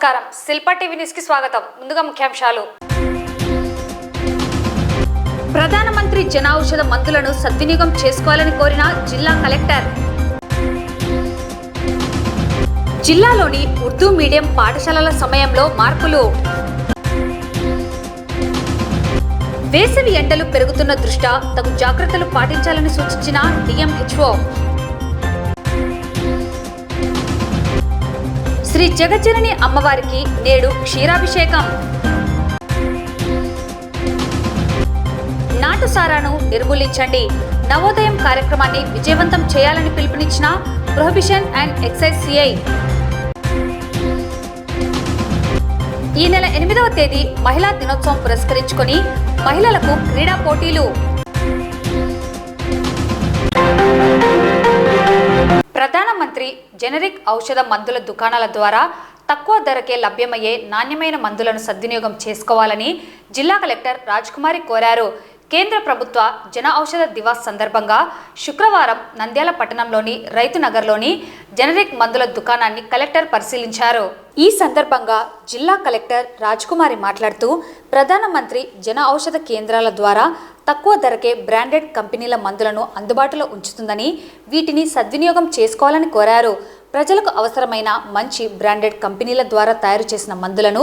నమస్కారం Shilpa TV news కి స్వాగతం. ముందుగా ముఖ్యాంశాలు. ప్రధానమంత్రి జన ఔషధ మందులను సద్వినియోగం చేసుకోవాలని కోరిన జిల్లా కలెక్టర్. జిల్లాలోని ఉర్దూ మీడియం పాఠశాలల సమయంలో మార్పులు. వేసవి ఎండలు పెరుగుతున్న దృష్ట్యా తగు జాగ్రత్తలు పాటించాలని సూచించిన డిఎంహెచ్ఓ. శ్రీ జగజ్జనని అమ్మవారికి నేడు క్షీరాభిషేకం. నాటుసారాను నిర్మూలించండి, నవోదయం కార్యక్రమాన్ని విజయవంతం చేయాలని పిలుపునిచ్చిన ప్రొహిబిషన్ అండ్ ఎక్సైజ్ సిఐ. ఈ నెల 8వ తేదీ మహిళా దినోత్సవం పురస్కరించుకొని మహిళలకు క్రీడా పోటీలు. ప్రధానమంత్రి జెనరిక్ ఔషధ మందుల దుకాణాల ద్వారా తక్కువ ధరకే లభ్యమయ్యే నాణ్యమైన మందులను సద్వినియోగం చేసుకోవాలని జిల్లా కలెక్టర్ రాజ్కుమారి కోరారు. కేంద్ర ప్రభుత్వ జన ఔషధ దివాస్ సందర్భంగా శుక్రవారం నంద్యాల పట్టణంలోని రైతు నగర్లోని జెనరిక్ మందుల దుకాణాన్ని కలెక్టర్ పరిశీలించారు. ఈ సందర్భంగా జిల్లా కలెక్టర్ రాజ్కుమారి మాట్లాడుతూ ప్రధానమంత్రి జన ఔషధ కేంద్రాల ద్వారా తక్కువ ధరకే బ్రాండెడ్ కంపెనీల మందులను అందుబాటులో ఉంచుతుందని, వీటిని సద్వినియోగం చేసుకోవాలని కోరారు. ప్రజలకు అవసరమైన మంచి బ్రాండెడ్ కంపెనీల ద్వారా తయారు చేసిన మందులను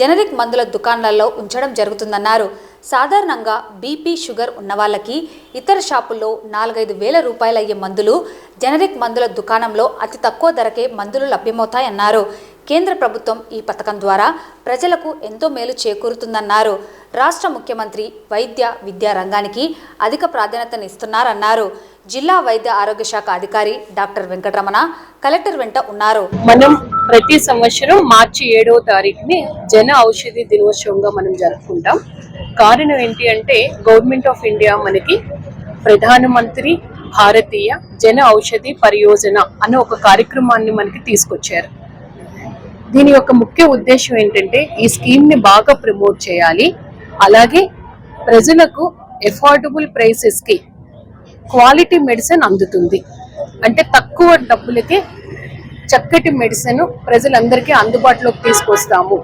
జెనరిక్ మందుల దుకాణాల్లో ఉంచడం జరుగుతుందన్నారు. సాధారణంగా బీపీ, షుగర్ ఉన్న వాళ్ళకి ఇతర షాపుల్లో 4-5 వేల రూపాయలు అయ్యే మందులు జెనరిక్ మందుల దుకాణంలో అతి తక్కువ ధరకే మందులు లభ్యమవుతాయన్నారు. కేంద్ర ప్రభుత్వం ఈ పథకం ద్వారా ప్రజలకు ఎంతో మేలు చేకూరుతుందన్నారు. రాష్ట్ర ముఖ్యమంత్రి వైద్య విద్యా రంగానికి అధిక ప్రాధాన్యతనిస్తున్నారన్నారు. జిల్లా వైద్య ఆరోగ్య శాఖ అధికారి డాక్టర్ వెంకటరమణ కలెక్టర్ వెంట ఉన్నారు. మనం ప్రతి సంవత్సరం మార్చి 7వ తారీఖుని జన ఔషధి దినోత్సవంగా మనం జరుపుకుంటాం. కారణం ఏంటి అంటే గవర్నమెంట్ ఆఫ్ ఇండియా మనకి ప్రధానమంత్రి భారతీయ జన ఔషధి పరియోజన అనే ఒక కార్యక్రమాన్ని మనకి తీసుకొచ్చారు. దీని యొక్క ముఖ్య ఉద్దేశం ఏంటంటే ఈ స్కీమ్ ని బాగా ప్రమోట్ చేయాలి, అలాగే ప్రజలకు ఎఫోర్డబుల్ ప్రైసెస్ కి క్వాలిటీ మెడిసిన్ అందుతుంది. అంటే తక్కువ డబ్బులకే చక్కటి మెడిసిన్ ప్రజలందరికీ అందుబాటులోకి తీసుకొస్తాము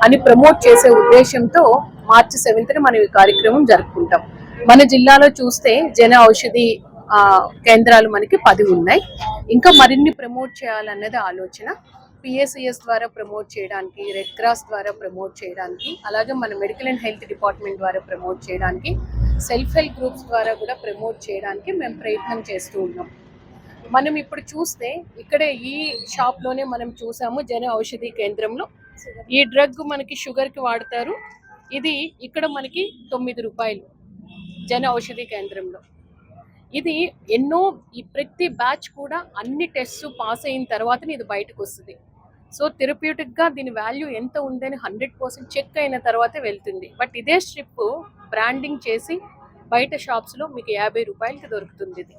అని ప్రమోట్ చేసే ఉద్దేశంతో మార్చి 7న మనం ఈ కార్యక్రమం జరుపుకుంటాం. మన జిల్లాలో చూస్తే జన ఔషధి కేంద్రాలు మనకి 10 ఉన్నాయి. ఇంకా మరిన్ని ప్రమోట్ చేయాలన్నది ఆలోచన. పిఎస్సిఎస్ ద్వారా ప్రమోట్ చేయడానికి, రెడ్ క్రాస్ ద్వారా ప్రమోట్ చేయడానికి, అలాగే మన మెడికల్ అండ్ హెల్త్ డిపార్ట్మెంట్ ద్వారా ప్రమోట్ చేయడానికి, సెల్ఫ్ హెల్ప్ గ్రూప్స్ ద్వారా కూడా ప్రమోట్ చేయడానికి మేము ప్రయత్నం చేస్తూ ఉన్నాం. మనం ఇప్పుడు చూస్తే ఇక్కడే ఈ షాప్లోనే మనం చూసాము జన ఔషధి కేంద్రంలో ఈ డ్రగ్ మనకి షుగర్కి వాడతారు. ఇది ఇక్కడ మనకి 9 రూపాయలు జన ఔషధి కేంద్రంలో. ఇది ఎన్నో ఈ ప్రతి బ్యాచ్ కూడా అన్ని టెస్ట్ పాస్ అయిన తర్వాతనే ఇది బయటకు వస్తుంది. సో థెరప్యూటిక్గా దీని వాల్యూ ఎంత ఉందని 100% చెక్ అయిన తర్వాతే వెళ్తుంది. బట్ ఇదే స్ట్రిప్ బ్రాండింగ్ చేసి బయట షాప్స్లో మీకు 50 రూపాయలకి దొరుకుతుంది ఇది.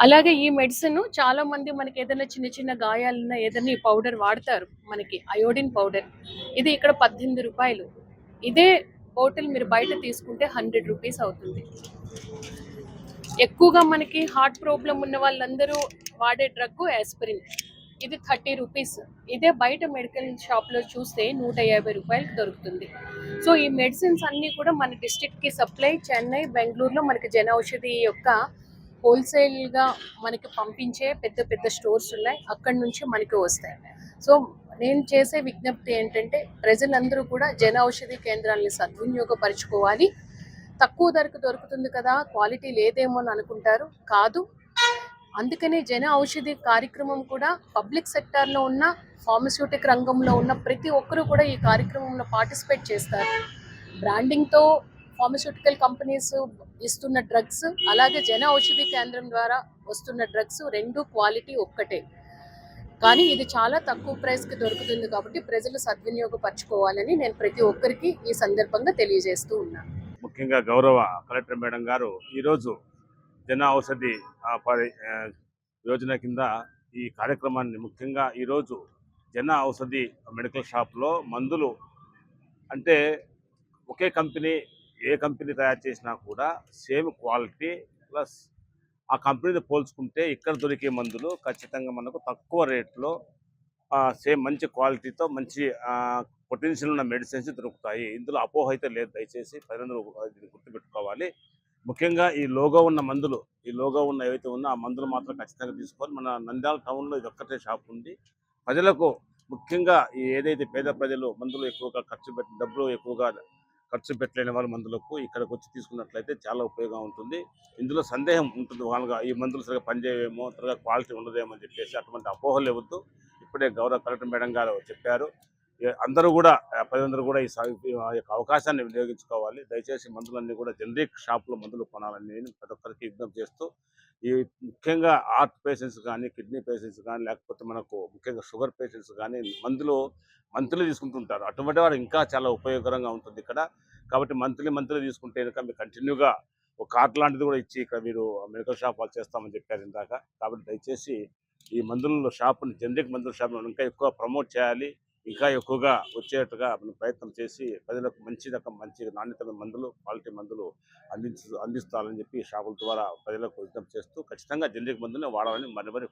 అలాగే ఈ మెడిసిన్ చాలా మంది మనకి ఏదైనా చిన్న చిన్న గాయాలన్నా ఏదైనా ఈ పౌడర్ వాడతారు, మనకి అయోడిన్ పౌడర్. ఇది ఇక్కడ 18 రూపాయలు. ఇదే బాటిల్ మీరు బయట తీసుకుంటే 100 రూపీస్ అవుతుంది. ఎక్కువగా మనకి హార్ట్ ప్రాబ్లం ఉన్న వాళ్ళందరూ వాడే డ్రగ్ ఆస్పిరిన్. ఇది 30 రూపీస్. ఇదే బయట మెడికల్ షాప్లో చూస్తే 150 రూపాయలకి దొరుకుతుంది. సో ఈ మెడిసిన్స్ అన్నీ కూడా మన డిస్ట్రిక్ట్కి సప్లై చెన్నై, బెంగళూరులో మనకి జన ఔషధి యొక్క హోల్సేల్గా మనకి పంపించే పెద్ద పెద్ద స్టోర్స్ ఉన్నాయి, అక్కడి నుంచి మనకి వస్తాయి. సో నేను చేసే విజ్ఞప్తి ఏంటంటే ప్రజలందరూ కూడా జన ఔషధి కేంద్రాలని సద్వినియోగపరచుకోవాలి. తక్కువ ధరకు దొరుకుతుంది కదా, క్వాలిటీ లేదేమో అని అనుకుంటారు, కాదు. అందుకనే జన ఔషధి కార్యక్రమం కూడా పబ్లిక్ సెక్టార్లో ఉన్న, ఫార్మస్యూటిక్ రంగంలో ఉన్న ప్రతి ఒక్కరూ కూడా ఈ కార్యక్రమంలో పార్టిసిపేట్ చేస్తారు. బ్రాండింగ్తో ఫార్మస్యూటికల్ కంపెనీస్ ఇస్తున్న డ్రగ్స్, అలాగే జన ఔషధి కేంద్రం ద్వారా వస్తున్న డ్రగ్స్ రెండు క్వాలిటీ ఒక్కటే, కానీ ఇది చాలా తక్కువ ప్రైస్కి దొరుకుతుంది. కాబట్టి ప్రజలు సద్వినియోగపరచుకోవాలని నేను ప్రతి ఒక్కరికి ఈ సందర్భంగా తెలియజేస్తూ ఉన్నాను. ముఖ్యంగా గౌరవ కలెక్టర్ మేడం గారు ఈరోజు జన ఔషధి యోజన కింద ఈ కార్యక్రమాన్ని ముఖ్యంగా ఈరోజు జన ఔషధి మెడికల్ షాప్లో మందులు అంటే ఒకే కంపెనీ ఏ కంపెనీ తయారు చేసినా కూడా సేమ్ క్వాలిటీ ప్లస్ ఆ కంపెనీని పోల్చుకుంటే ఇక్కడ దొరికే మందులు ఖచ్చితంగా మనకు తక్కువ రేట్లో సేమ్ మంచి క్వాలిటీతో మంచి పొటెన్షియల్ ఉన్న మెడిసిన్స్ దొరుకుతాయి. ఇందులో అపోహ అయితే లేదు. దయచేసి ప్రజలందరూ దీన్ని గుర్తుపెట్టుకోవాలి. ముఖ్యంగా ఈ లోగో ఉన్న మందులు, ఈ లోగో ఉన్న ఏవైతే ఉన్నా ఆ మందులు మాత్రం ఖచ్చితంగా తీసుకోవాలి. మన నంద్యాల టౌన్లో ఇది ఒక్కటే షాప్ ఉంది. ప్రజలకు ముఖ్యంగా ఈ ఏదైతే పేద ప్రజలు మందులు ఎక్కువగా డబ్బులు ఎక్కువగా ఖర్చు పెట్టలేని వాళ్ళ మందులకు ఇక్కడికి వచ్చి తీసుకున్నట్లయితే చాలా ఉపయోగం ఉంటుంది. ఇందులో సందేహం ఉంటుంది వాళ్ళగా, ఈ మందులు సరిగా పనిచేయవేమో, త్వరగా క్వాలిటీ ఉండదేమో అని చెప్పేసి అటువంటి అపోహలు ఇవ్వద్దు. ఇప్పుడే గౌరవ కలెక్టర్ మేడం గారు చెప్పారు. అందరూ కూడా ప్రజలందరూ కూడా ఈ యొక్క అవకాశాన్ని వినియోగించుకోవాలి. దయచేసి మందులన్నీ కూడా జనరిక్ షాపులో మందులు కొనాలని నేను ప్రతి ఒక్కరికి విజ్ఞప్తి చేస్తూ, ఈ ముఖ్యంగా హార్ట్ పేషెంట్స్ కానీ, కిడ్నీ పేషెంట్స్ కానీ, లేకపోతే మనకు ముఖ్యంగా షుగర్ పేషెంట్స్ కానీ మంత్లీ తీసుకుంటుంటారు. అటువంటి వారు ఇంకా చాలా ఉపయోగకరంగా ఉంటుంది ఇక్కడ. కాబట్టి మంత్లీ తీసుకుంటే కనుక మీరు కంటిన్యూగా ఒక కార్డ్ లాంటిది కూడా ఇచ్చి ఇక్కడ మీరు మెడికల్ షాప్ వాళ్ళు చేస్తామని చెప్పారు ఇందాక. కాబట్టి దయచేసి ఈ మందుల షాపుని, జనరిక్ మందుల షాపును ఇంకా ఎక్కువ ప్రమోట్ చేయాలి. ఇంకా ఎక్కువగా వచ్చేట్టుగా మనం ప్రయత్నం చేసి ప్రజలకు మంచి నాణ్యతమైన మందులు, క్వాలిటీ మందులు అందిస్తారని చెప్పి షాపుల ద్వారా ప్రజలకు విజ్ఞప్తి చేస్తూ ఖచ్చితంగా జనరిక్ మందుని వాడాలని మరి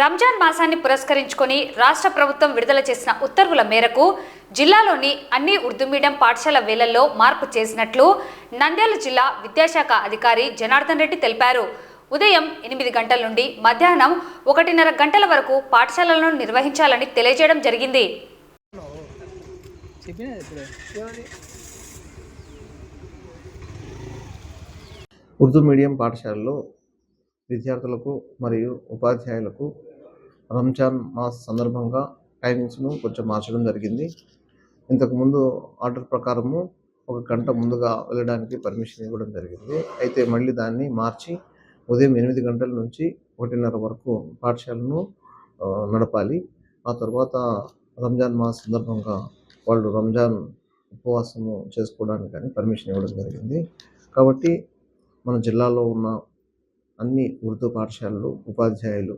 రంజాన్ మాసాన్ని పురస్కరించుకొని రాష్ట్ర ప్రభుత్వం విడుదల చేసిన ఉత్తర్వుల మేరకు జిల్లాలోని అన్ని ఉర్దూ మీడియం పాఠశాల వేళల్లో మార్పు చేసినట్లు నంద్యాల జిల్లా విద్యాశాఖ అధికారి జనార్దన్ రెడ్డి తెలిపారు. ఉదయం 8 గంటల నుండి మధ్యాహ్నం 1:30 గంటల వరకు పాఠశాలలను నిర్వహించాలని తెలియజేయడం జరిగింది. ఉర్దూ మీడియం పాఠశాలలో విద్యార్థులకు మరియు ఉపాధ్యాయులకు రంజాన్ మాస్ సందర్భంగా టైమింగ్స్ను కొంచెం మార్చడం జరిగింది. ఇంతకుముందు ఆర్డర్ ప్రకారము 1 గంట ముందుగా వెళ్ళడానికి పర్మిషన్ ఇవ్వడం జరిగింది. అయితే మళ్ళీ దాన్ని మార్చి ఉదయం 8 గంటల నుంచి 1:30 వరకు పాఠశాలను నడపాలి. ఆ తర్వాత రంజాన్ మాస్ సందర్భంగా వాళ్ళు రంజాన్ ఉపవాసము చేసుకోవడానికి కానీ పర్మిషన్ ఇవ్వడం జరిగింది. కాబట్టి మన జిల్లాలో ఉన్న అన్ని ఉర్దూ పాఠశాలలు ఉపాధ్యాయులు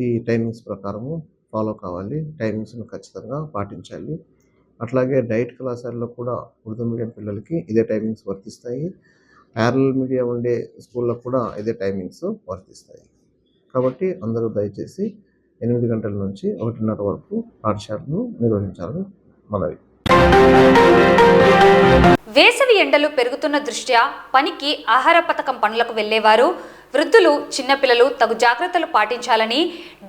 ఈ టైమింగ్స్ ప్రకారము ఫాలో కావాలి. టైమింగ్స్ను ఖచ్చితంగా పాటించాలి. అట్లాగే డైట్ కళాశాలలో కూడా ఉర్దూ మీడియం పిల్లలకి ఇదే టైమింగ్స్ వర్తిస్తాయి. ప్యారలల్ మీడియా ఉండే స్కూళ్ళకు కూడా ఇదే టైమింగ్స్ వర్తిస్తాయి. కాబట్టి అందరూ దయచేసి 8 గంటల నుంచి 1:30 వరకు పాఠశాలను నిర్వహించాలని మనవి. వేసవి ఎండలు పెరుగుతున్న దృష్ట్యా పనికి ఆహార పథకం పనులకు వెళ్లేవారు, వృద్ధులు, చిన్నపిల్లలు తగు జాగ్రత్తలు పాటించాలని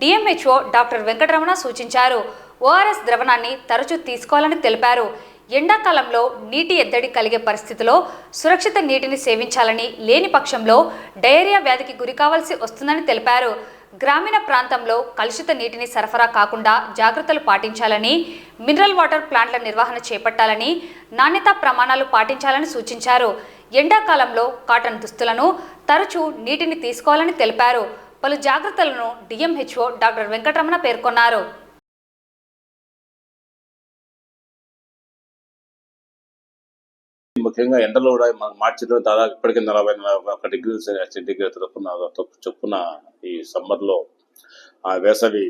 డిఎంహెచ్ఓ డాక్టర్ వెంకటరమణ సూచించారు. ఓఆర్ఎస్ ద్రవణాన్ని తరచూ తీసుకోవాలని తెలిపారు. ఎండాకాలంలో నీటి ఎద్దడి కలిగే పరిస్థితిలో సురక్షిత నీటిని సేవించాలని, లేని పక్షంలో డయేరియా వ్యాధికి గురి కావాల్సి వస్తుందని తెలిపారు. గ్రామీణ ప్రాంతంలో కలుషిత నీటిని సరఫరా కాకుండా జాగ్రత్తలు పాటించాలని, మినరల్ వాటర్ ప్లాంట్ల నిర్వహణ చేపట్టాలని, నాణ్యతా ప్రమాణాలు పాటించాలని సూచించారు. ఎండాకాలంలో కాటన్ దుస్తులను, తరచూ నీటిని తీసుకోవాలని తెలిపారు. పలు జాగ్రత్తలను డిఎంహెచ్ఓ డాక్టర్ వెంకటరమణ పేర్కొన్నారు. ముఖ్యంగా ఎండలో కూడా మార్చిలో దాదాపు ఇప్పటికే 40-41 డిగ్రీల సెంటీగ్రేడ్ చొప్పున ఈ సమ్మర్లో వేసవి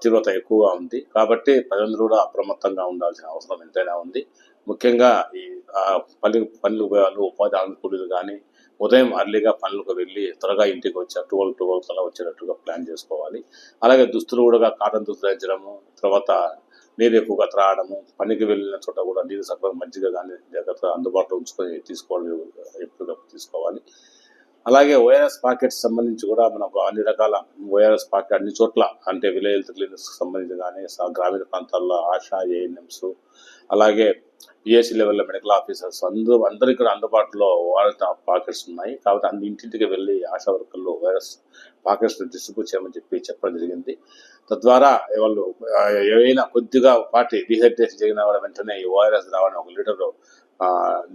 తీవ్రత ఎక్కువగా ఉంది. కాబట్టి ప్రజలందరూ కూడా అప్రమత్తంగా ఉండాల్సిన అవసరం ఎంతైనా ఉంది. ముఖ్యంగా ఈ పనులు పోయేవాళ్ళు, ఉపాధి హామీ కూలీలు కానీ ఉదయం అర్లీగా పనులకు వెళ్ళి త్వరగా ఇంటికి వచ్చి 12 కల్లా వచ్చేటట్టుగా ప్లాన్ చేసుకోవాలి. అలాగే దుస్తులు కూడా కాటన్ దుస్తులు ధరించడము, తర్వాత నీరు ఎక్కువగా త్రాగడము, పనికి వెళ్ళిన చోట కూడా నీరు సరిపడా మజ్జిగ కానీ జాగ్రత్తగా అందుబాటులో ఉంచుకొని తీసుకోవాలి. అలాగే ఓఆర్ఎస్ ప్యాకెట్స్ సంబంధించి కూడా మనకు అన్ని రకాల ఓఆర్ఎస్ ప్యాకెట్ అన్ని చోట్ల, అంటే విలేజ్ హెల్త్ క్లినిక్స్ సంబంధించి కానీ గ్రామీణ ప్రాంతాల్లో ఆశా, ఏఎన్ఎంస్, అలాగే పిఎస్సి లెవెల్లో మెడికల్ ఆఫీసర్స్ అందరికీ కూడా అందుబాటులో ఓఆర్ఎస్ ప్యాకెట్స్ ఉన్నాయి. కాబట్టి అన్ని ఇంటింటికి వెళ్ళి ఆశా వర్కర్లు ఓఆర్ఎస్ ప్యాకెట్స్ డిస్ట్రిబ్యూట్ చేయమని చెప్పడం జరిగింది. తద్వారా వాళ్ళు ఏవైనా కొద్దిగా పార్టీ డిహైడ్రేషన్ జరిగిన కూడా వెంటనే ఈ ఓఆర్ఎస్ ద్రావణం 1 లీటరు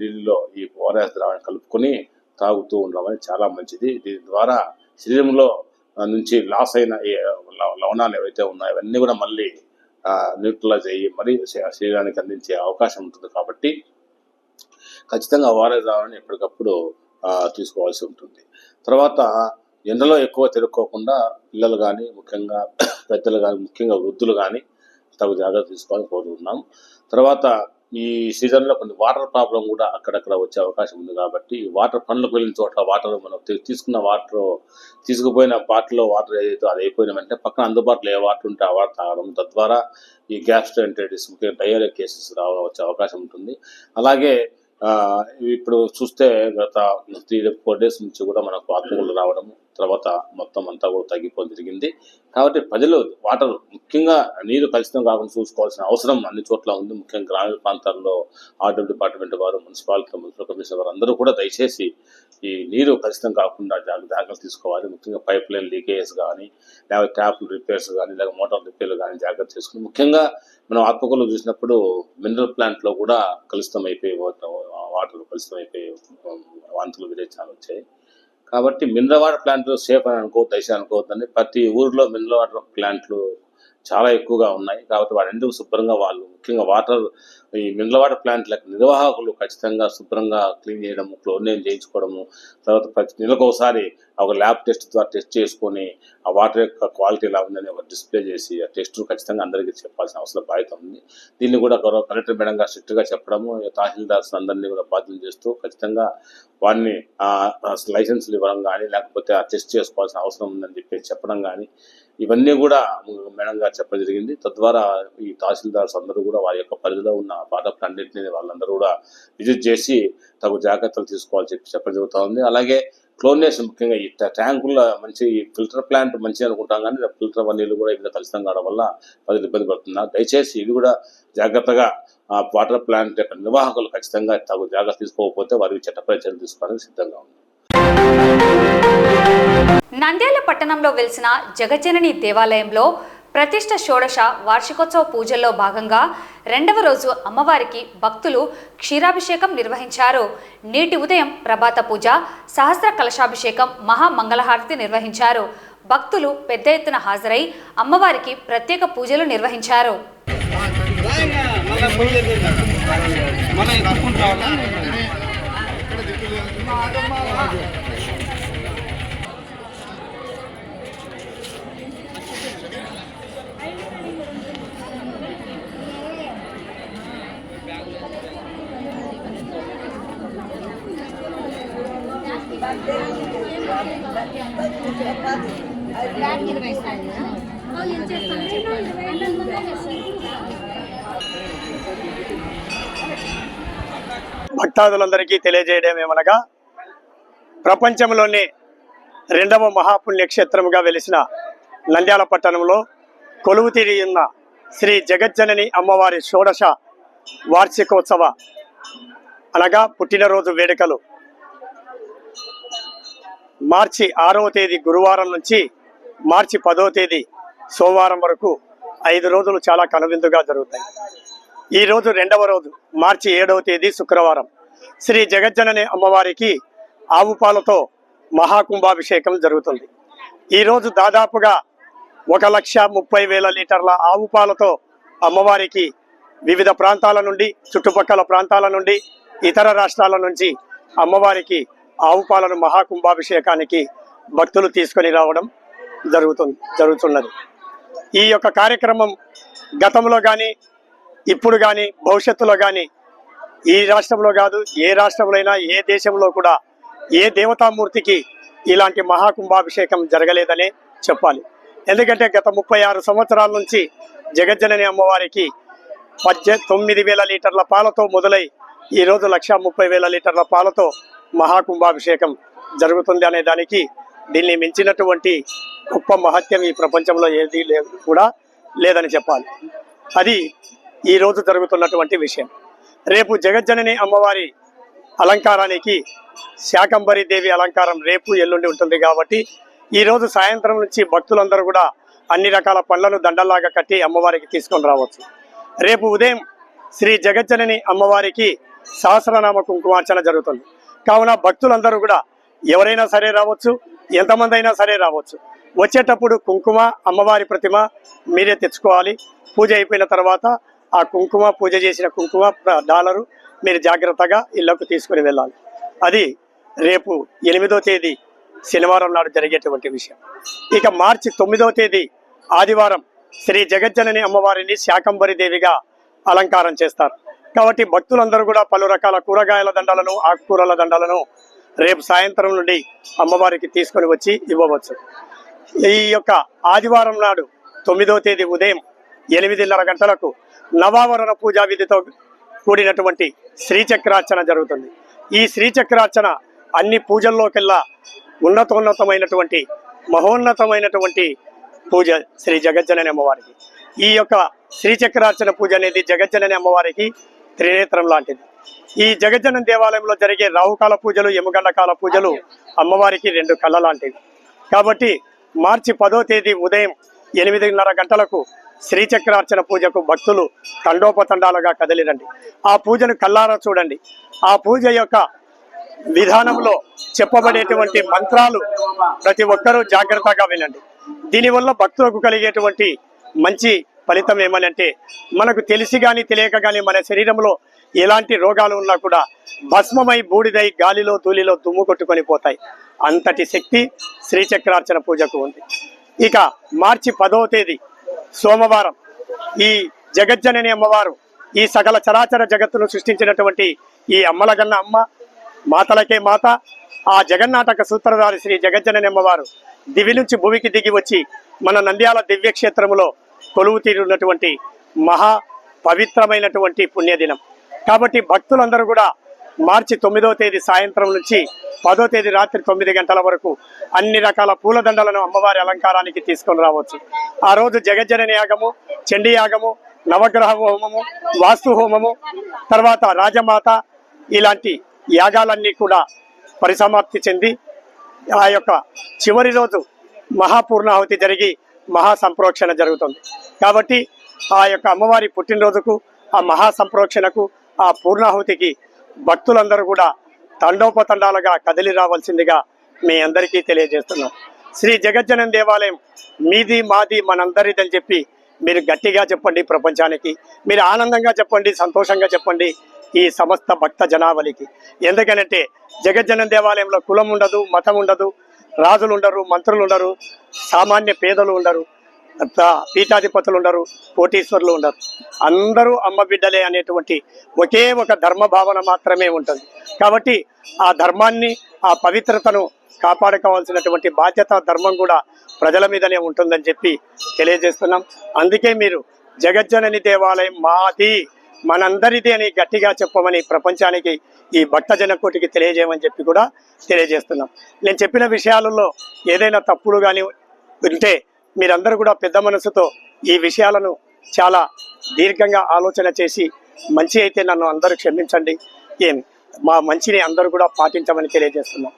నీళ్ళలో ఈ ఓఆర్ఎస్ ద్రావణం కలుపుకొని తాగుతూ ఉండడం అనేది చాలా మంచిది. దీని ద్వారా శరీరంలో నుంచి లాస్ అయిన లవణాలు ఏవైతే ఉన్నాయో అవన్నీ కూడా మళ్ళీ న్యూట్రలైజ్ అయ్యి మరీ శరీరానికి అందించే అవకాశం ఉంటుంది. కాబట్టి ఖచ్చితంగా ఓఆర్ఎస్ ద్రావణాన్ని ఎప్పటికప్పుడు తీసుకోవాల్సి ఉంటుంది. తర్వాత ఎండలో ఎక్కువ తిరుక్కోకుండా పిల్లలు కానీ, ముఖ్యంగా పెద్దలు కానీ, ముఖ్యంగా వృద్ధులు కానీ తగు జాగ్రత్త తీసుకోవాలని కోరుతున్నాం. తర్వాత ఈ సీజన్లో కొన్ని వాటర్ ప్రాబ్లం కూడా అక్కడక్కడ వచ్చే అవకాశం ఉంది. కాబట్టి వాటర్ పనులకు వెళ్ళిన చోట్ల వాటర్ మనం తీసుకున్న వాటర్ తీసుకుపోయిన బాటిల్లో వాటర్ ఏదైతే అది అయిపోయిన వెంటనే పక్కన అందుబాటులో ఏ వాటర్ ఉంటే ఆ వాటర్ తాగడం, తద్వారా ఈ గ్యాస్ట్రోఎంటరైటిస్ ముఖ్యంగా డయేరియా కేసెస్ వచ్చే అవకాశం ఉంటుంది. అలాగే ఇప్పుడు చూస్తే గత 3-4 డేస్ నుంచి కూడా మనకు ఆత్మహత్యలు రావడము, తర్వాత మొత్తం అంతా కూడా తగ్గిపోవడం జరిగింది. కాబట్టి ప్రజలు వాటర్ ముఖ్యంగా నీరు కలుషితం కాకుండా చూసుకోవాల్సిన అవసరం అన్ని చోట్ల ఉంది. ముఖ్యంగా గ్రామీణ ప్రాంతాల్లో ఆర్డర్ డిపార్ట్మెంట్ వారు, మున్సిపల్ కమిషనర్ వారు అందరూ కూడా దయచేసి ఈ నీరు కలుషితం కాకుండా జాగ్రత్తలు తీసుకోవాలి. ముఖ్యంగా పైప్ లైన్ లీకేజెస్ కానీ, లేకపోతే ట్యాప్ రిపేర్స్ కానీ, లేక మోటార్ రిపేర్లు కానీ జాగ్రత్త చేసుకుని, ముఖ్యంగా మనం ఆత్మకూరులో చూసినప్పుడు మినరల్ ప్లాంట్లో కూడా కలుషితం అయిపోయి వాటర్ కలుషితం అయిపోయి వాంతులు విరేచనాలు వచ్చాయి. కాబట్టి మినరల్ వాటర్ ప్లాంట్లు సేఫ్ అని దయచేసి అనుకోవద్దని. ప్రతి ఊరిలో మినరల్ వాటర్ ప్లాంట్లు చాలా ఎక్కువగా ఉన్నాయి. కాబట్టి వాటిని శుభ్రంగా వాళ్ళు ముఖ్యంగా ఈ మినరల్ వాటర్ ప్లాంట్ల నిర్వాహకులు ఖచ్చితంగా శుభ్రంగా క్లీన్ చేయడము, క్లోరినేషన్ చేయించుకోవడము, తర్వాత ప్రతి నెలకు ఒకసారి ఒక ల్యాబ్ టెస్ట్ ద్వారా టెస్ట్ చేసుకొని ఆ వాటర్ యొక్క క్వాలిటీ ఎలా ఉందని ఒక డిస్ప్లే చేసి ఆ టెస్ట్ ఖచ్చితంగా అందరికీ చెప్పాల్సిన అవసరం బాధ్యత ఉంది. దీన్ని కూడా గౌరవ కలెక్టర్ మేడం గారు స్ట్రిక్ట్గా చెప్పడము, తహసీల్దార్స్ అందరినీ కూడా బాధ్యతలు చేస్తూ ఖచ్చితంగా వాడిని లైసెన్స్లు ఇవ్వడం కానీ, లేకపోతే ఆ టెస్ట్ చేసుకోవాల్సిన అవసరం ఉందని చెప్పడం కానీ, ఇవన్నీ కూడా మేడం గారు చెప్పడం జరిగింది. తద్వారా ఈ తహసీల్దార్స్ అందరూ కూడా వారి యొక్క పరిధిలో ఉన్న వాటర్ ప్లాంట్ని వాళ్ళందరూ కూడా విజిట్ చేసి తగు జాగ్రత్తలు తీసుకోవాలని చెప్పడం జరుగుతూ ఉంది. అలాగే క్లోరినేషన్ ముఖ్యంగా ఈ ట్యాంకుల్లో మంచి ఫిల్టర్ ప్లాంట్ మంచిగా అనుకుంటాం, కానీ ఫిల్టర్ నీళ్ళు కూడా ఇక్కడ కలుషితం కావడం వల్ల ప్రజలు ఇబ్బంది పడుతున్నారు. దయచేసి ఇది కూడా జాగ్రత్తగా వాటర్ ప్లాంట్ యొక్క నిర్వాహకులు ఖచ్చితంగా తగు జాగ్రత్త తీసుకోకపోతే వారికి చట్టపరమైన చర్యలు తీసుకోవడానికి సిద్ధంగా ఉంది. నంద్యాల పట్టణంలో వెలిసిన జగజ్జనని దేవాలయంలో ప్రతిష్ఠ షోడశ వార్షికోత్సవ పూజల్లో భాగంగా 2వ రోజు అమ్మవారికి భక్తులు క్షీరాభిషేకం నిర్వహించారు. నేటి ఉదయం ప్రభాత పూజ, సహస్ర కలశాభిషేకం, మహామంగళహారతి నిర్వహించారు. భక్తులు పెద్ద ఎత్తున హాజరై అమ్మవారికి ప్రత్యేక పూజలు నిర్వహించారు. భక్తాదులందరికీ తెలియజేయడం ఏమనగా, ప్రపంచంలోనే 2వ మహాపుణ్యక్షేత్రముగా వెలిసిన నంద్యాల పట్టణంలో కొలువు తీరి ఉన్న శ్రీ జగజ్జనని అమ్మవారి షోడశ వార్షికోత్సవ అనగా పుట్టినరోజు వేడుకలు మార్చి 6వ తేదీ గురువారం నుంచి మార్చి 10వ తేదీ సోమవారం వరకు 5 రోజులు చాలా కనువిందుగా జరుగుతాయి. ఈరోజు 2వ రోజు మార్చి 7వ తేదీ శుక్రవారం శ్రీ జగజ్జనని అమ్మవారికి ఆవు పాలతో మహాకుంభాభిషేకం జరుగుతుంది. ఈరోజు దాదాపుగా 1,30,000 లీటర్ల ఆవు పాలతో అమ్మవారికి వివిధ ప్రాంతాల నుండి, చుట్టుపక్కల ప్రాంతాల నుండి, ఇతర రాష్ట్రాల నుంచి అమ్మవారికి ఆవు పాలను మహాకుంభాభిషేకానికి భక్తులు తీసుకొని రావడం జరుగుతున్నది. ఈ యొక్క కార్యక్రమం గతంలో కానీ, ఇప్పుడు కానీ, భవిష్యత్తులో కానీ ఈ రాష్ట్రంలో కాదు, ఏ రాష్ట్రంలో అయినా, ఏ దేశంలో కూడా ఏ దేవతామూర్తికి ఇలాంటి మహాకుంభాభిషేకం జరగలేదనే చెప్పాలి. ఎందుకంటే గత 36 సంవత్సరాల నుంచి జగజ్జనని అమ్మవారికి 9,000 లీటర్ల పాలతో మొదలై ఈరోజు 1,30,000 లీటర్ల పాలతో మహాకుంభాభిషేకం జరుగుతుంది అనే దానికి దీన్ని మించినటువంటి గొప్ప మహత్యం ఈ ప్రపంచంలో ఏది కూడా లేదని చెప్పాలి. అది ఈరోజు జరుగుతున్నటువంటి విషయం. రేపు జగజ్జనని అమ్మవారి అలంకారానికి శాకంబరి దేవి అలంకారం రేపు ఎల్లుండి ఉంటుంది. కాబట్టి ఈరోజు సాయంత్రం నుంచి భక్తులందరూ కూడా అన్ని రకాల పళ్ళను దండల్లాగా కట్టి అమ్మవారికి తీసుకొని రావచ్చు. రేపు ఉదయం శ్రీ జగజ్జనని అమ్మవారికి సహస్రనామ కుంకుమార్చన జరుగుతుంది. కావున భక్తులందరూ కూడా ఎవరైనా సరే రావచ్చు, ఎంతమంది అయినా సరే రావచ్చు. వచ్చేటప్పుడు కుంకుమ, అమ్మవారి ప్రతిమ మీరే తెచ్చుకోవాలి. పూజ అయిపోయిన తర్వాత ఆ కుంకుమ, పూజ చేసిన కుంకుమ డాలరు మీరు జాగ్రత్తగా ఇళ్లకు తీసుకుని వెళ్ళాలి. అది రేపు 8వ తేదీ శనివారం నాడు జరిగేటువంటి విషయం. ఇక మార్చి 9వ తేదీ ఆదివారం శ్రీ జగజ్జనని అమ్మవారిని శాకంబరి దేవిగా అలంకారం చేస్తారు. కాబట్టి భక్తులందరూ కూడా పలు రకాల కూరగాయల దండలను, ఆకుకూరల దండలను రేపు సాయంత్రం నుండి అమ్మవారికి తీసుకొని వచ్చి ఇవ్వవచ్చు. ఈ యొక్క ఆదివారం నాడు 9వ తేదీ ఉదయం 8:30 గంటలకు నవావరణ పూజా విధితో కూడినటువంటి శ్రీచక్రార్చన జరుగుతుంది. ఈ శ్రీచక్రార్చన అన్ని పూజల్లోకెల్లా ఉన్నతోన్నతమైనటువంటి మహోన్నతమైనటువంటి పూజ శ్రీ జగజ్జనని అమ్మవారికి. ఈ యొక్క శ్రీచక్రార్చన పూజ అనేది జగజ్జనని అమ్మవారికి త్రినేత్రం లాంటిది. ఈ జగజ్జనని దేవాలయంలో జరిగే రాహుకాల పూజలు, యమగండకాల పూజలు అమ్మవారికి 2 కళ్ళ లాంటివి. కాబట్టి మార్చి 10వ తేదీ ఉదయం 8:30 గంటలకు శ్రీచక్రార్చన పూజకు భక్తులు తండోపతండాలుగా కదిలిరండి. ఆ పూజను కల్లారా చూడండి. ఆ పూజ యొక్క విధానంలో చెప్పబడేటువంటి మంత్రాలు ప్రతి ఒక్కరూ జాగ్రత్తగా వినండి. దీనివల్ల భక్తులకు కలిగేటువంటి మంచి ఫలితం ఏమనంటే, మనకు తెలిసి కానీ తెలియక కానీ మన శరీరంలో ఎలాంటి రోగాలు ఉన్నా కూడా భస్మమై బూడిదై గాలిలో ధూళిలో దుమ్ము కొట్టుకొని పోతాయి. అంతటి శక్తి శ్రీచక్రార్చన పూజకు ఉంది. ఇక మార్చి 10వ తేదీ సోమవారం ఈ జగజ్జనని అమ్మవారు, ఈ సకల చరాచర జగత్తును సృష్టించినటువంటి ఈ అమ్మలగన్న అమ్మ, మాతలకే మాత, ఆ జగన్నాటక సూత్రధారి శ్రీ జగజ్జనని అమ్మవారు దివి నుంచి భూమికి దిగి వచ్చి మన నంద్యాల దివ్యక్షేత్రములో కొలువు తీరున్నటువంటి మహా పవిత్రమైనటువంటి పుణ్యదినం. కాబట్టి భక్తులందరూ కూడా మార్చి 9వ తేదీ సాయంత్రం నుంచి 10వ తేదీ రాత్రి 9 గంటల వరకు అన్ని రకాల పూలదండలను అమ్మవారి అలంకారానికి తీసుకొని రావచ్చు. ఆ రోజు జగజ్జనని యాగము, చండీ యాగము, నవగ్రహ హోమము, వాస్తు హోమము, తర్వాత రాజమాత, ఇలాంటి యాగాలన్నీ కూడా పరిసమాప్తి చెంది ఆ యొక్క చివరి రోజు మహాపూర్ణాహుతి జరిగి మహాసంప్రోక్షణ జరుగుతుంది. కాబట్టి ఆ యొక్క అమ్మవారి పుట్టినరోజుకు, ఆ మహాసంప్రోక్షణకు, ఆ పూర్ణాహుతికి భక్తులందరూ కూడా తండోపతండాలుగా కదిలి రావాల్సిందిగా మీ అందరికీ తెలియజేస్తున్నాం. శ్రీ జగజ్జనని దేవాలయం మీది మాది మనందరిదని చెప్పి మీరు గట్టిగా చెప్పండి ప్రపంచానికి. మీరు ఆనందంగా చెప్పండి, సంతోషంగా చెప్పండి ఈ సమస్త భక్త జనావళికి. ఎందుకనంటే జగజ్జనని దేవాలయంలో కులం ఉండదు, మతం ఉండదు, రాజులు ఉండరు, మంత్రులు ఉండరు, సామాన్య పేదలు ఉండరు, పీఠాధిపతులు ఉండరు, కోటీశ్వరులు ఉండరు. అందరూ అమ్మ బిడ్డలే అనేటువంటి ఒకే ఒక ధర్మ భావన మాత్రమే ఉంటుంది. కాబట్టి ఆ ధర్మాన్ని, ఆ పవిత్రతను కాపాడుకోవాల్సినటువంటి బాధ్యత, ధర్మం కూడా ప్రజల మీదనే ఉంటుందని చెప్పి తెలియజేస్తున్నాం. అందుకే మీరు జగజ్జనని దేవాలయం మాది, మనందరిది అని గట్టిగా చెప్పమని ప్రపంచానికి, ఈ భక్తజన కోటికి తెలియజేయమని చెప్పి కూడా తెలియజేస్తున్నాం. నేను చెప్పిన విషయాలలో ఏదైనా తప్పులు కానీ ఉంటే మీరందరూ కూడా పెద్ద మనసుతో ఈ విషయాలను చాలా దీర్ఘంగా ఆలోచన చేసి మంచి అయితే నన్ను అందరూ క్షమించండి, మా మంచిని అందరూ కూడా పాటించమని తెలియజేస్తున్నాం.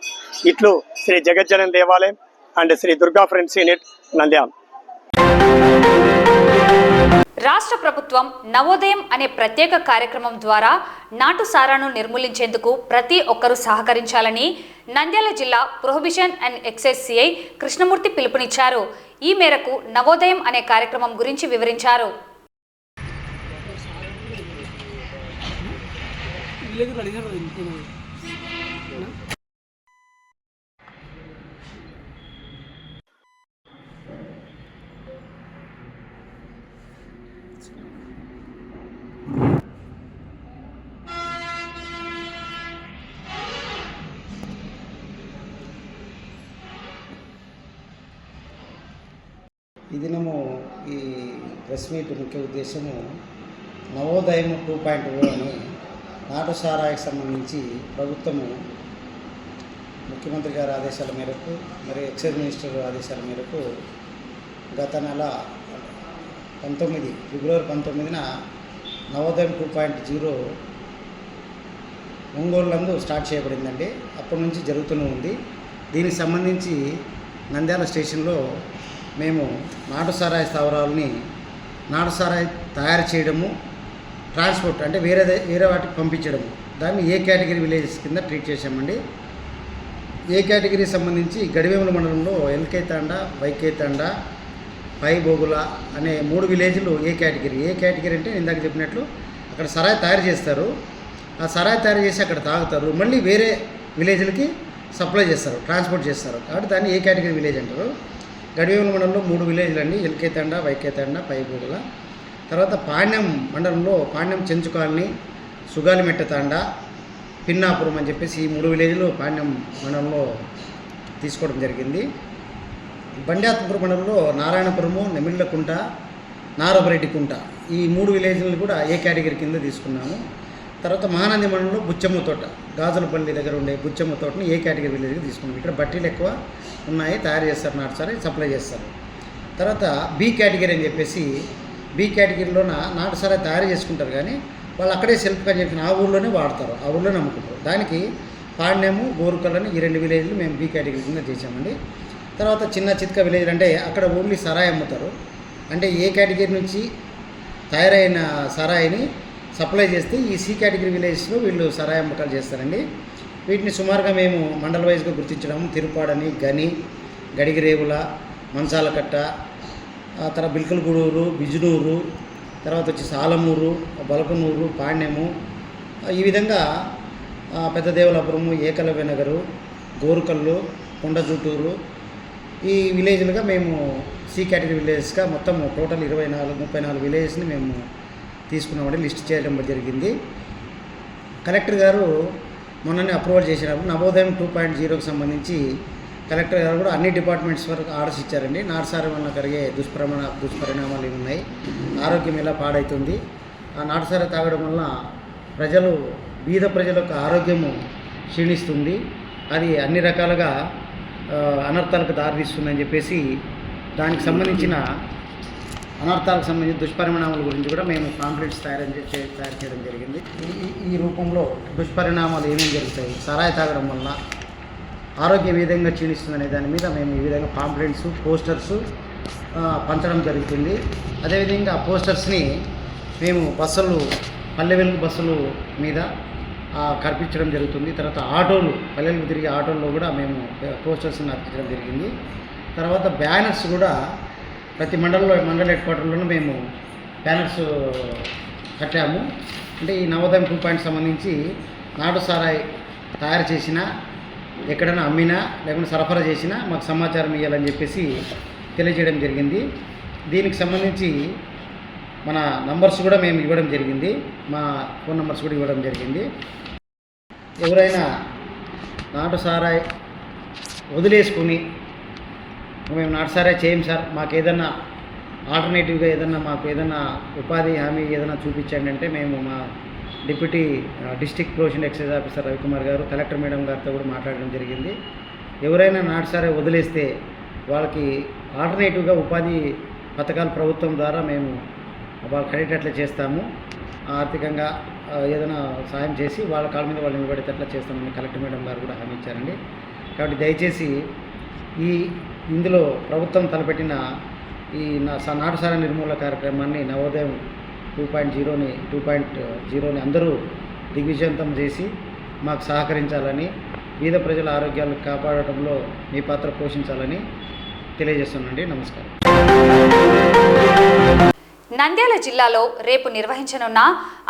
ఇట్లు శ్రీ జగజ్జనని దేవాలయం and Shri Durga friends unit Nandyal. రాష్ట్ర ప్రభుత్వం నవోదయం అనే ప్రత్యేక కార్యక్రమం ద్వారా నాటు సారాను నిర్మూలించేందుకు ప్రతి ఒక్కరూ సహకరించాలని నంద్యాల జిల్లా prohibition and excise CI Krishnamurthy పిలుపునిచ్చారు. ఈ మేరకు నవోదయం అనే కార్యక్రమం గురించి వివరించారు. ఈ దినము ఈ ప్రెస్ మీట్ ముఖ్య ఉద్దేశము నవోదయం 2.0 అని నాటు సారాయికి సంబంధించి ప్రభుత్వము ముఖ్యమంత్రి గారి ఆదేశాల మేరకు, మరి ఎక్సైజ్ మినిస్టర్ ఆదేశాల మేరకు గత నెల ఫిబ్రవరి 19న నవోదయం 2.0 ఒంగోలు నందు స్టార్ట్ చేయబడిందండి. అప్పటి నుంచి జరుగుతూనే ఉంది. దీనికి సంబంధించి నంద్యాల స్టేషన్లో మేము నాటు సారాయి స్థావరాలని నాటు సారాయి తయారు చేయడము, ట్రాన్స్పోర్ట్ అంటే వేరే వాటికి పంపించడము, దాన్ని ఏ కేటగిరీ విలేజెస్ కింద ట్రీట్ చేశామండి. ఏ కేటగిరీ సంబంధించి గడివేముల మండలంలో ఎల్కే తాండా, వైకే తాండా, పై బోగుల అనే 3 విలేజ్లు ఏ కేటగిరీ. ఏ కేటగిరీ అంటే ఇందాక చెప్పినట్లు అక్కడ సరాయి తయారు చేస్తారు, ఆ సరాయి తయారు చేసి అక్కడ తాగుతారు, మళ్ళీ వేరే విలేజ్లకి సప్లై చేస్తారు, ట్రాన్స్పోర్ట్ చేస్తారు. కాబట్టి దాన్ని ఏ కేటగిరీ విలేజ్ అంటారు. గడివేముల మండలంలో 3 విలేజ్లు అండి, ఎల్కే తాండా, వైకే తాండా, పై బోగుల. తర్వాత పాణ్యం మండలంలో పాణ్యం చెంచు కాలనీ, సుగాలిమెట్ట తాండా, పిన్నాపురం అని చెప్పేసి ఈ 3 విలేజ్లు పాండ్యం మండలంలో తీసుకోవడం జరిగింది. బండ్యాత్మపురం మండలంలో నారాయణపురము, నెమిళ్ళకుంట, నారబరెడ్డికుంట ఈ 3 విలేజ్లు కూడా ఏ కేటగిరీ కింద తీసుకున్నాము. తర్వాత మహానంది మండలంలో బుచ్చమ్మ తోట, గాజులపల్లి దగ్గర ఉండే బుచ్చమ్మ తోటని ఏ కేటగిరీ విలేజ్కి తీసుకున్నాం. ఇక్కడ బట్టీలు ఎక్కువ ఉన్నాయి, తయారు చేస్తారు, నాటుసారి సప్లై చేస్తారు. తర్వాత బి కేటగిరీ అని చెప్పేసి బి కేటగిరీలోన నాటుసారి తయారు చేసుకుంటారు, కానీ వాళ్ళు అక్కడే సెల్ఫ్ అని చెప్పిన ఆ ఊళ్ళోనే వాడతారు, ఆ ఊళ్ళోనే అమ్ముకుంటారు. దానికి పాండ్యము, గోరుకల్లని ఈ 2 విలేజ్లు మేము బి కేటగిరీ కింద చేసామండి. తర్వాత చిన్న చిత్క విలేజ్ అంటే అక్కడ ఓన్లీ సరాయి అమ్ముతారు, అంటే ఏ కేటగిరీ నుంచి తయారైన సరాయిని సప్లై చేస్తే ఈ సి కేటగిరీ విలేజ్లో వీళ్ళు సరాయి అమ్మకాలు చేస్తారండి. వీటిని సుమారుగా మేము మండల వైజ్గా గుర్తించడం, తిరుపాడని, గని, గడిగిరేవుల, మంచాలకట్ట, తర్వాత బిల్కలగూడూరు, బిజునూరు, తర్వాత వచ్చి సాలమూరు, బలపనూరు, పాండ్యము, ఈ విధంగా పెద్దదేవులాపురము, ఏకలవ్య నగరు, గోరుకల్లు, కొండజుట్టూరు ఈ విలేజ్లుగా మేము సి కేటగిరీ విలేజెస్గా మొత్తం టోటల్ 34 విలేజెస్ని మేము తీసుకున్నామంటే లిస్ట్ చేయడం జరిగింది. కలెక్టర్ గారు మొన్ననే అప్రూవల్ చేసినప్పుడు నవోదయం 2.0కి సంబంధించి కలెక్టర్ గారు కూడా అన్ని డిపార్ట్మెంట్స్ వరకు ఆర్డర్స్ ఇచ్చారండి. నాటుసారి వల్ల కలిగే దుష్పరిణామాలు ఏమి ఉన్నాయి, ఆరోగ్యం ఎలా పాడవుతుంది, ఆ నాటుసారి తాగడం వల్ల బీద ప్రజల యొక్క ఆరోగ్యము క్షీణిస్తుంది, అది అన్ని రకాలుగా అనర్థాలకు దారితీస్తుందని చెప్పేసి దానికి సంబంధించిన అనర్థాలకు సంబంధించిన దుష్పరిణామాల గురించి కూడా మేము పాంప్లెట్స్ తయారు చేయడం జరిగింది. ఈ రూపంలో దుష్పరిణామాలు ఏమేమి జరుగుతాయి, సరాయి తాగడం వల్ల ఆరోగ్యం ఏ విధంగా క్షీణిస్తుందనే దాని మీద మేము ఈ విధంగా పాంప్లెట్స్, పోస్టర్స్ పంచడం జరుగుతుంది. అదేవిధంగా ఆ పోస్టర్స్ని మేము పల్లె వెలుగు బస్సులు మీద కల్పించడం జరుగుతుంది. తర్వాత ఆటోలు, పల్లెలకు తిరిగే ఆటోల్లో కూడా మేము పోస్టర్స్ని అర్పించడం జరిగింది. తర్వాత బ్యానర్స్ కూడా ప్రతి మండల హెడ్ క్వార్టర్లోనూ మేము బ్యానర్స్ కట్టాము. అంటే ఈ నవోదయం 2 సంబంధించి నాటు సారాయి తయారు చేసినా, ఎక్కడైనా అమ్మినా, లేకుంటే సరఫరా చేసినా మాకు సమాచారం ఇవ్వాలని చెప్పేసి తెలియజేయడం జరిగింది. దీనికి సంబంధించి మన నంబర్స్ కూడా మేము ఇవ్వడం జరిగింది, మా ఫోన్ నంబర్స్ కూడా ఇవ్వడం జరిగింది. ఎవరైనా నాటు సారాయి వదిలేసుకుని మేము నాటుసారే చేయం సార్, మాకు ఏదన్నా ఆల్టర్నేటివ్గా మాకు ఏదన్నా ఉపాధి హామీ ఏదైనా చూపించండి అంటే మేము మా deputy district prohibition excise officer Ravikumar గారు, కలెక్టర్ మేడం గారితో కూడా మాట్లాడడం జరిగింది. ఎవరైనా నాటుసారే వదిలేస్తే వాళ్ళకి ఆల్టర్నేటివ్గా ఉపాధి పథకాలు ప్రభుత్వం ద్వారా మేము వాళ్ళకి కలిగేటట్లు చేస్తాము, ఆర్థికంగా ఏదైనా సాయం చేసి వాళ్ళ కాళ్ళ మీద వాళ్ళు నిలబడేటట్లు చేస్తామని కలెక్టర్ మేడం గారు కూడా హామీ ఇచ్చారండి. కాబట్టి దయచేసి ఇందులో ప్రభుత్వం తలపెట్టిన ఈ నాటుసారా నిర్మూలన కార్యక్రమాన్ని నవోదయం 2.0ని అందరూ దిగ్విజయంతం చేసి మాకు సహకరించాలని, బీద ప్రజల ఆరోగ్యాలు కాపాడటంలో మీ పాత్ర పోషించాలని తెలియజేస్తున్నానండి. నమస్కారం. నంద్యాల జిల్లాలో రేపు నిర్వహించనున్న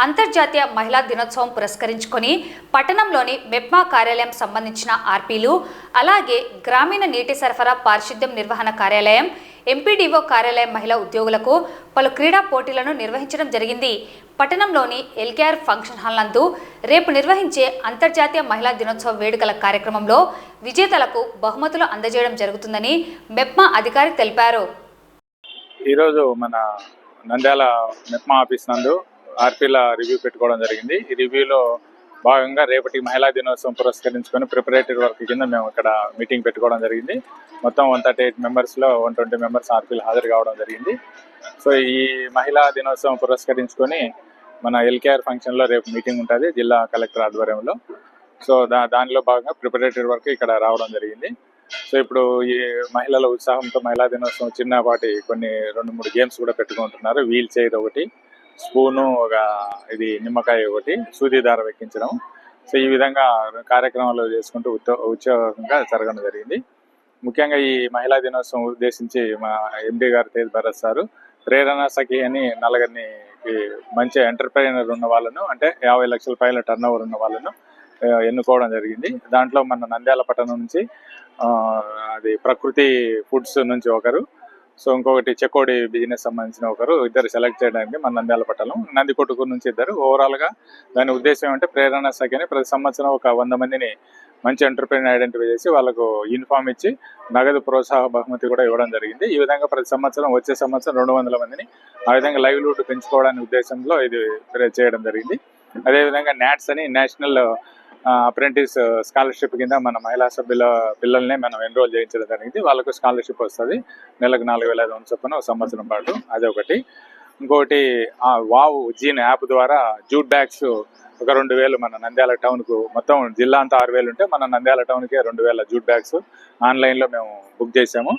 అంతర్జాతీయ మహిళా దినోత్సవం పురస్కరించుకొని పట్టణంలోని మెప్మా కార్యాలయం సంబంధించిన ఆర్పీలు, అలాగే గ్రామీణ నీటి సరఫరా పారిశుద్ధ్యం నిర్వహణ కార్యాలయం, ఎంపీడీఓ కార్యాలయం మహిళా ఉద్యోగులకు పలు క్రీడా పోటీలను నిర్వహించడం జరిగింది. పట్టణంలోని ఎల్కేఆర్ ఫంక్షన్ హాల్ నందు రేపు నిర్వహించే అంతర్జాతీయ మహిళా దినోత్సవ వేడుకల కార్యక్రమంలో విజేతలకు బహుమతులు అందజేయడం జరుగుతుందని మెప్మా అధికారి తెలిపారు. ఈరోజు మన నంద్యాల మెప్మా ఆఫీస్ నందు ఆర్పీల రివ్యూ పెట్టుకోవడం జరిగింది. ఈ రివ్యూలో భాగంగా రేపటి మహిళా దినోత్సవం పురస్కరించుకొని ప్రిపరేటరీ వర్క్ కింద మేము ఇక్కడ మీటింగ్ పెట్టుకోవడం జరిగింది. మొత్తం 138 మెంబర్స్లో 120 మెంబర్స్ ఆర్పీలు హాజరు కావడం జరిగింది. సో ఈ మహిళా దినోత్సవం పురస్కరించుకొని మన ఎల్కేఆర్ ఫంక్షన్లో రేపు మీటింగ్ ఉంటుంది జిల్లా కలెక్టర్ ఆధ్వర్యంలో. సో దానిలో భాగంగా ప్రిపరేటరీ వర్క్ ఇక్కడ రావడం జరిగింది. సో ఇప్పుడు ఈ మహిళల ఉత్సాహంతో మహిళా దినోత్సవం చిన్నపాటి కొన్ని 2-3 గేమ్స్ కూడా పెట్టుకుంటున్నారు. వీల్ చైర్ ఒకటి, స్పూను, ఇది నిమ్మకాయ ఒకటి, సూది దార ఎక్కించడం. సో ఈ విధంగా కార్యక్రమాలు చేసుకుంటూ ఉత్సాహంగా జరగడం జరిగింది. ముఖ్యంగా ఈ మహిళా దినోత్సవం ఉద్దేశించి మా ఎండి గారు తేజ్ భరత్ సారు ప్రేరణ సఖి అని నలుగురిని మంచి ఎంటర్ప్రైనర్ ఉన్న వాళ్ళను, అంటే 50 లక్షల పైన టర్న్ ఓవర్ ఉన్న వాళ్ళను ఎన్నుకోవడం జరిగింది. దాంట్లో మన నంద్యాల పట్టణం నుంచి అది ప్రకృతి ఫుడ్స్ నుంచి ఒకరు, సో ఇంకొకటి చెకోడి బిజినెస్ సంబంధించిన ఒకరు, ఇద్దరు సెలెక్ట్ చేయడానికి మన నంద్యాల పట్టణం, నందికొట్టుకూరు నుంచి ఇద్దరు. ఓవరాల్గా దాని ఉద్దేశం ఏమంటే ప్రేరణ సఖి అని ప్రతి సంవత్సరం ఒక 100 మందిని మంచి ఎంటర్ప్రెన్యూర్ ఐడెంటిఫై చేసి వాళ్ళకు యూనిఫామ్ ఇచ్చి నగదు ప్రోత్సాహ బహుమతి కూడా ఇవ్వడం జరిగింది. ఈ విధంగా ప్రతి సంవత్సరం వచ్చే సంవత్సరం 200 మందిని ఆ విధంగా లైవ్లీహుడ్ పెంచుకోవడానికి ఉద్దేశంలో ఇది చేయడం జరిగింది. అదేవిధంగా నాట్స్ అని నేషనల్ అప్రెంటిస్ స్కాలర్షిప్ కింద మన మహిళా సభ్యుల పిల్లల్ని మనం ఎన్రోల్ చేయించడం జరిగింది. వాళ్ళకు స్కాలర్షిప్ వస్తుంది, నెలకు 4,500 చొప్పున సంవత్సరం పాటు. అదొకటి. ఇంకొకటి వావ్ జీన్ యాప్ ద్వారా జూట్ బ్యాగ్స్ ఒక 2,000 మన నంద్యాల టౌన్కు, మొత్తం జిల్లా అంతా 6,000 ఉంటే మన నంద్యాల టౌన్కే 2,000 జూట్ బ్యాగ్స్ ఆన్లైన్లో మేము బుక్ చేసాము.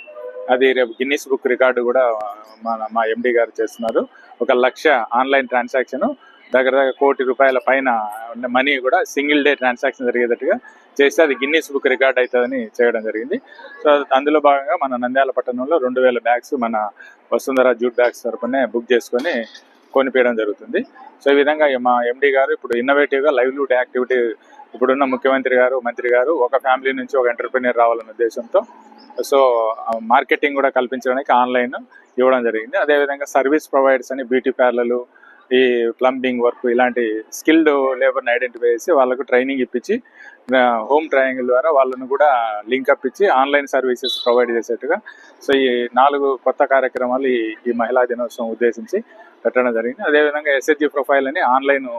అది రేపు గిన్నిస్ బుక్ రికార్డు కూడా మా ఎండి గారు చేస్తున్నారు. 1,00,000 ఆన్లైన్ ట్రాన్సాక్షన్, దగ్గర ₹1 కోటి పైన మనీ కూడా సింగిల్ డే ట్రాన్సాక్షన్ జరిగేటట్టుగా చేస్తే అది గిన్నిస్ బుక్ రికార్డ్ అవుతుందని చేయడం జరిగింది. సో అందులో భాగంగా మన నంద్యాల పట్టణంలో 2,000 బ్యాగ్స్ మన వసుంధర జూట్ బ్యాగ్స్ తరపునే బుక్ చేసుకొని కొనిపించడం జరుగుతుంది. సో ఈ విధంగా మా ఎండి గారు ఇప్పుడు ఇన్నోవేటివ్గా లైవ్లీహుడ్ యాక్టివిటీ, ఇప్పుడున్న ముఖ్యమంత్రి గారు, మంత్రి గారు ఒక ఫ్యామిలీ నుంచి ఒక ఎంటర్ప్రెన్యూర్ రావాలనే ఉద్దేశంతో సో మార్కెటింగ్ కూడా కల్పించడానికి ఆన్లైన్ ఇవ్వడం జరిగింది. అదేవిధంగా సర్వీస్ ప్రొవైడర్స్ అని బ్యూటీ పార్లర్లు, ఈ ప్లంబింగ్ వర్క్ ఇలాంటి స్కిల్డ్ లేబర్ని ఐడెంటిఫై చేసి వాళ్ళకు ట్రైనింగ్ ఇప్పించి హోమ్ ట్రయాంగిల్ ద్వారా వాళ్ళను కూడా లింకప్ ఇచ్చి ఆన్లైన్ సర్వీసెస్ ప్రొవైడ్ చేసేట్టుగా సో ఈ 4 కొత్త కార్యక్రమాలు ఈ మహిళా దినోత్సవం ఉద్దేశించి పెట్టడం జరిగింది. అదేవిధంగా SHG ప్రొఫైల్ అని ఆన్లైన్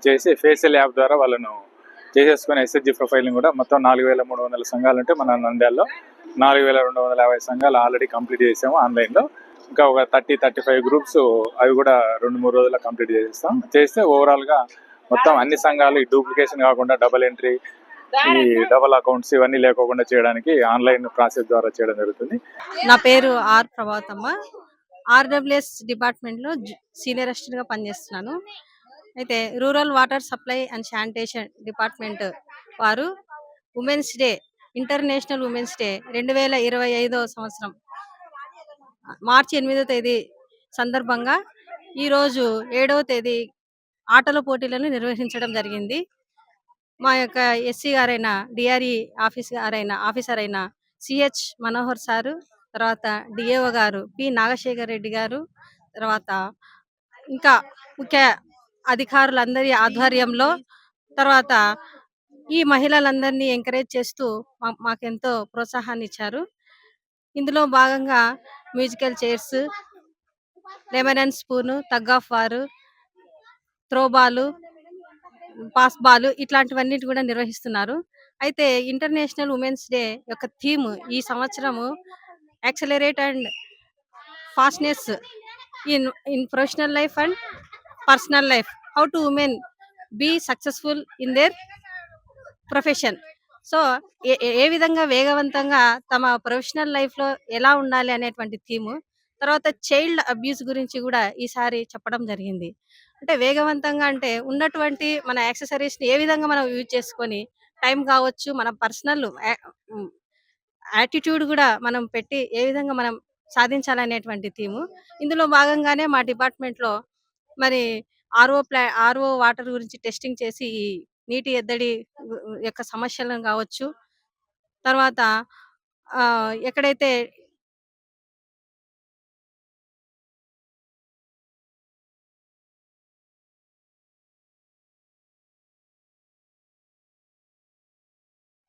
చేసి ఫేషియల్ యాప్ ద్వారా వాళ్ళను చేసేసుకుని SHG ప్రొఫైల్ని కూడా మొత్తం 4,300 సంఘాలు ఉంటే మన నంద్యాలలో 4,250 సంఘాలు ఆల్రెడీ కంప్లీట్ చేసాము ఆన్లైన్లో. ఇంకా ఒక 30-35 గ్రూప్స్ అవి కూడా 2-3 రోజుల్లో కంప్లీట్ చేస్తే ఓవరాల్గా మొత్తం అన్ని సంఘాలు ఈ డూప్లికేషన్ కాకుండా డబుల్ ఎంట్రీ, ఈ డబుల్ అకౌంట్స్ ఇవన్నీ లేకోకుండా చేయడానికి ఆన్లైన్ ప్రాసెస్ ద్వారా చేయడం జరుగుతుంది. నా పేరు ఆర్ ప్రభావతమ్మ. RWS డిపార్ట్మెంట్లో సీనియర్ అసిస్టెంట్గా పనిచేస్తున్నాను. అయితే rural water supply and sanitation department వారు women's day, international women's day 2025వ సంవత్సరం మార్చి 8వ తేదీ సందర్భంగా ఈరోజు 7వ తేదీ ఆటల పోటీలను నిర్వహించడం జరిగింది. మా యొక్క ఎస్సీ గారైన డిఆర్ఈ ఆఫీసర్ అయిన సిహెచ్ మనోహర్ సారు, తర్వాత డిఏఓ గారు పి నాగశేఖర్ రెడ్డి గారు, తర్వాత ఇంకా ముఖ్య అధికారులందరి ఆధ్వర్యంలో తర్వాత ఈ మహిళలందరినీ ఎంకరేజ్ చేస్తూ మాకెంతో ప్రోత్సాహాన్ని ఇచ్చారు. ఇందులో భాగంగా musical chairs, lemon and spoon, tug of war, throwball, pass ball ఇట్లాంటివన్నిటి కూడా నిర్వహిస్తున్నారు. అయితే ఇంటర్నేషనల్ ఉమెన్స్ డే యొక్క థీమ్ ఈ సంవత్సరము accelerate and fastness in professional life and personal life, how to women be successful in their profession. So ఏ విధంగా వేగవంతంగా తమ ప్రొఫెషనల్ లైఫ్లో ఎలా ఉండాలి అనేటువంటి థీము. తర్వాత చైల్డ్ అబ్యూస్ గురించి కూడా ఈసారి చెప్పడం జరిగింది. అంటే వేగవంతంగా అంటే ఉన్నటువంటి మన యాక్సెసరీస్ని ఏ విధంగా మనం యూజ్ చేసుకొని టైం కావచ్చు, మన పర్సనల్ యాటిట్యూడ్ కూడా మనం పెట్టి ఏ విధంగా మనం సాధించాలనేటువంటి థీము. ఇందులో భాగంగానే మా డిపార్ట్మెంట్లో మరి ఆర్ఓ వాటర్ గురించి టెస్టింగ్ చేసి ఈ నీటి ఎద్దడి యొక్క సమస్యలను కావచ్చు, తర్వాత ఎక్కడైతే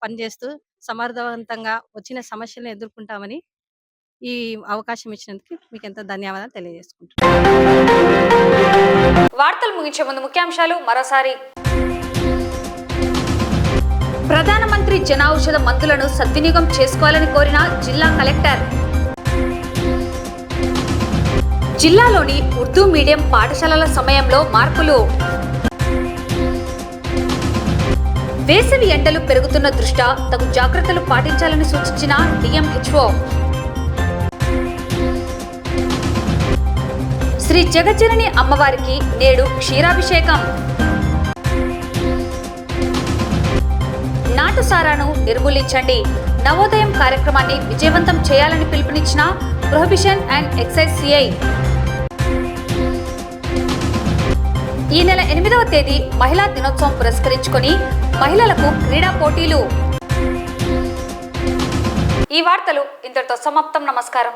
పనిచేస్తూ సమర్థవంతంగా వచ్చిన సమస్యలను ఎదుర్కొంటామని ఈ అవకాశం ఇచ్చినందుకు మీకు ఎంతో ధన్యవాదాలు తెలియజేసుకుంటున్నాను. వార్తలు ముగించే ముందు ముఖ్యాంశాలు మరోసారి. ప్రధానమంత్రి జన ఔషధ మందులను సద్వినియోగం చేసుకోవాలని కోరిన జిల్లా కలెక్టర్. జిల్లాలోని ఉర్దూ మీడియం పాఠశాలల సమయంలో మార్పులు. వేసవి ఎండలు పెరుగుతున్న దృష్ట్యా తగు జాగ్రత్తలు పాటించాలని సూచించిన డిఎంహెచ్ఓ. శ్రీ జగజ్జనని అమ్మవారికి నేడు క్షీరాభిషేకం. నాటుసారాను నిర్మూలించండి, నవోదయం కార్యక్రమాన్ని విజయవంతం చేయాలని పిలుపునిచ్చిన ప్రొహిబిషన్ అండ్ ఎక్సైజ్ సిఐ. ఈ నెల 8వ తేదీ మహిళా దినోత్సవం పురస్కరించుకొని మహిళలకు క్రీడా పోటీలు. ఈ వార్తలు ఇంతటితో సమాప్తం. నమస్కారం.